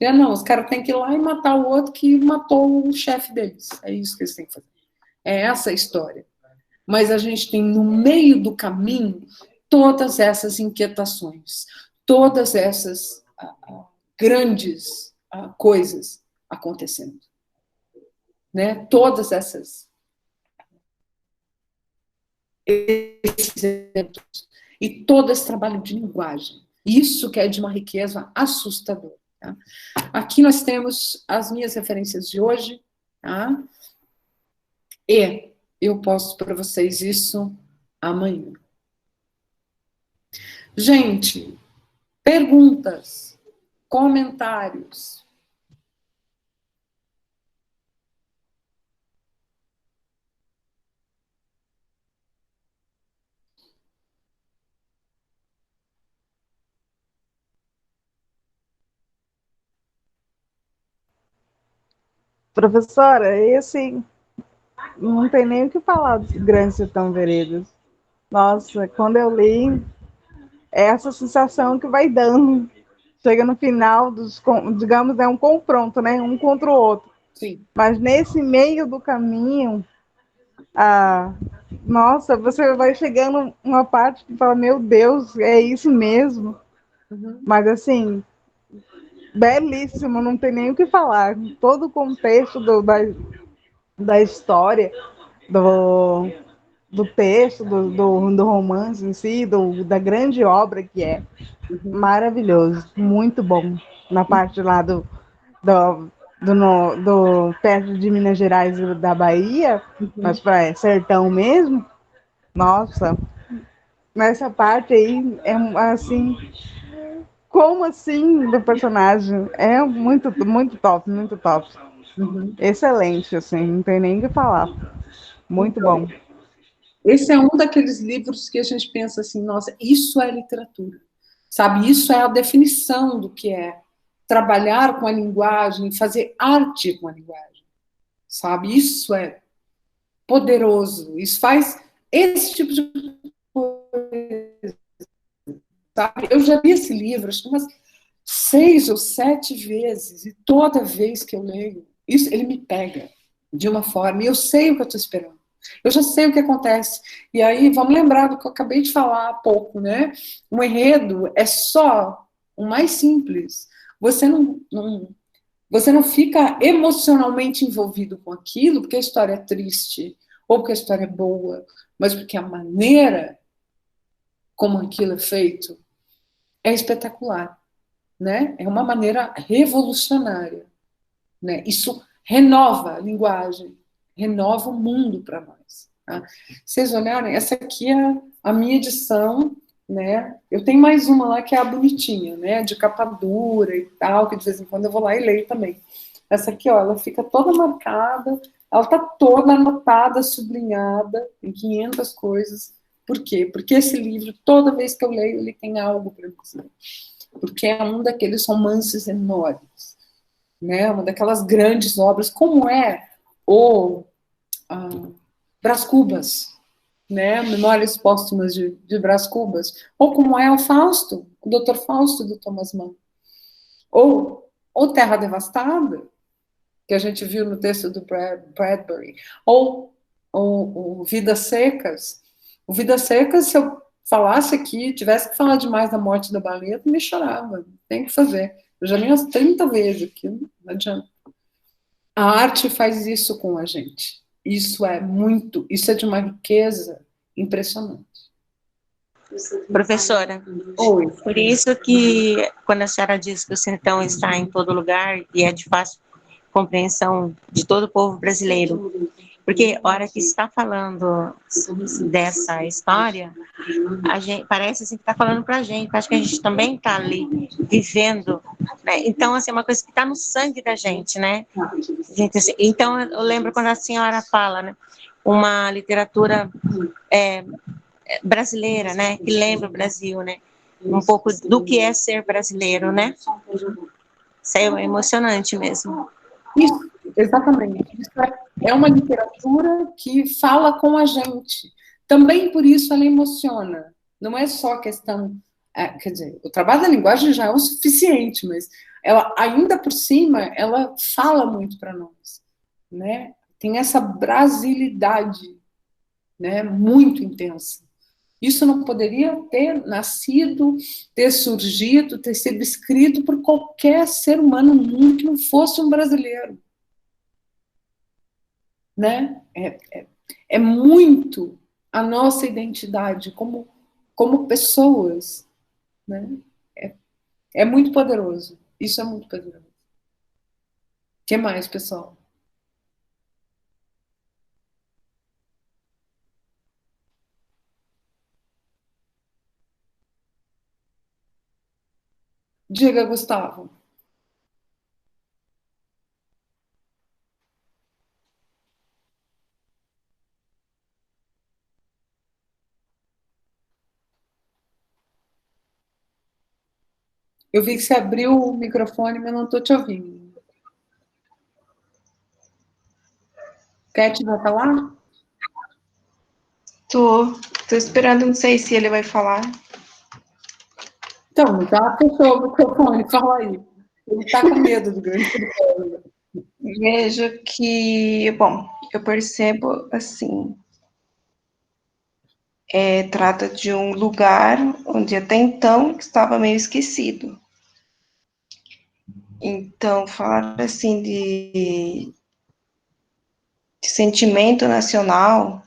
Não, os caras têm que ir lá e matar o outro que matou o chefe deles. É isso que eles têm que fazer. É essa a história. Mas a gente tem no meio do caminho todas essas inquietações, todas essas grandes coisas acontecendo, né? Todas essas eventos e todo esse trabalho de linguagem. Isso que é de uma riqueza assustadora. Tá? Aqui nós temos as minhas referências de hoje, tá? E eu posto para vocês isso amanhã. Gente, perguntas, comentários. Professora, esse não tem nem o que falar dos Grandes Sertão Veredas. Nossa, quando eu li, é essa sensação que vai dando. Chega no final, digamos, é um confronto, né? Um contra o outro. Sim. Mas nesse meio do caminho, nossa, você vai chegando uma parte que fala, meu Deus, é isso mesmo. Uhum. Mas assim, belíssimo, não tem nem o que falar. Todo o contexto da história, do, do texto, do romance em si, da grande obra que é. Uhum. Maravilhoso, muito bom. Na parte lá do, do perto de Minas Gerais e da Bahia, mas Uhum. para sertão mesmo, nossa, nessa parte aí é assim, como assim do personagem? É muito, muito top, muito top. Uhum. Excelente, assim, não tem nem o que falar. Muito Então, bom. esse é um daqueles livros que a gente pensa assim, nossa, isso é literatura, sabe? Isso é a definição do que é trabalhar com a linguagem, fazer arte com a linguagem, sabe? Isso é poderoso, isso faz esse tipo de coisa, sabe? Eu já li esse livro, acho que umas 6 ou 7 vezes, e toda vez que eu leio, isso, ele me pega de uma forma, e eu sei o que eu estou esperando. Eu já sei o que acontece. E aí, vamos lembrar do que eu acabei de falar há pouco, né? Um enredo é só o mais simples. Você você não fica emocionalmente envolvido com aquilo porque a história é triste ou porque a história é boa, mas porque a maneira como aquilo é feito é espetacular, né? É uma maneira revolucionária, né? Isso renova a linguagem, renova o mundo para nós. Tá? Vocês olharem, essa aqui é a minha edição, né? Eu tenho mais uma lá que é a bonitinha, né? De capa dura e tal, que de vez em quando eu vou lá e leio também. Essa aqui, ó, ela fica toda marcada, ela tá toda anotada, sublinhada, em 500 coisas. Por quê? Porque esse livro, toda vez que eu leio, ele tem algo para dizer. Porque é um daqueles romances enormes, né? Uma daquelas grandes obras, como é o Brás Cubas, né? Memórias Póstumas de Brás Cubas, ou como é o Fausto, o Dr. Fausto do Thomas Mann, ou Terra Devastada, que a gente viu no texto do Bradbury, ou Vidas Secas. O Vidas Secas, se eu falasse aqui, tivesse que falar demais da morte da baleia, eu me chorava, tem que fazer. Eu já li umas 30 vezes aqui, não adianta. A arte faz isso com a gente. Isso é de uma riqueza impressionante. Professora, Oi. por isso que quando a senhora diz que o sertão está em todo lugar e é de fácil compreensão de todo o povo brasileiro, porque a hora que está falando dessa história, a gente parece assim que está falando para a gente, acho que a gente também está ali vivendo, né? Então assim, é uma coisa que está no sangue da gente, né? Gente, assim, então eu lembro quando a senhora fala, né? Uma literatura brasileira, né? Que lembra o Brasil, né? Um pouco do que é ser brasileiro, né? Isso é emocionante mesmo. Isso, exatamente. Isso é uma literatura que fala com a gente. Também por isso ela emociona. Não é só questão. Quer dizer, o trabalho da linguagem já é o suficiente, mas ela, ainda por cima, ela fala muito para nós, né? Tem essa brasilidade, né? Muito intensa. Isso não poderia ter nascido, ter surgido, ter sido escrito por qualquer ser humano no mundo que não fosse um brasileiro, né? É muito a nossa identidade como pessoas, né? É muito poderoso. Isso é muito poderoso. O que mais, pessoal? Diga, Gustavo. Eu vi que você abriu o microfone, mas não estou te ouvindo. Cat vai falar? Tô esperando, não sei se ele vai falar. Então, já fechou o microfone, fala aí. Ele está com medo do grande escritório. Vejo que, bom, eu percebo assim, trata de um lugar onde até então estava meio esquecido. Então, falar assim de sentimento nacional,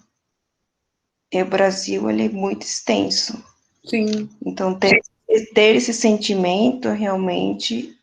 o Brasil ele é muito extenso. Sim. Então, ter esse sentimento realmente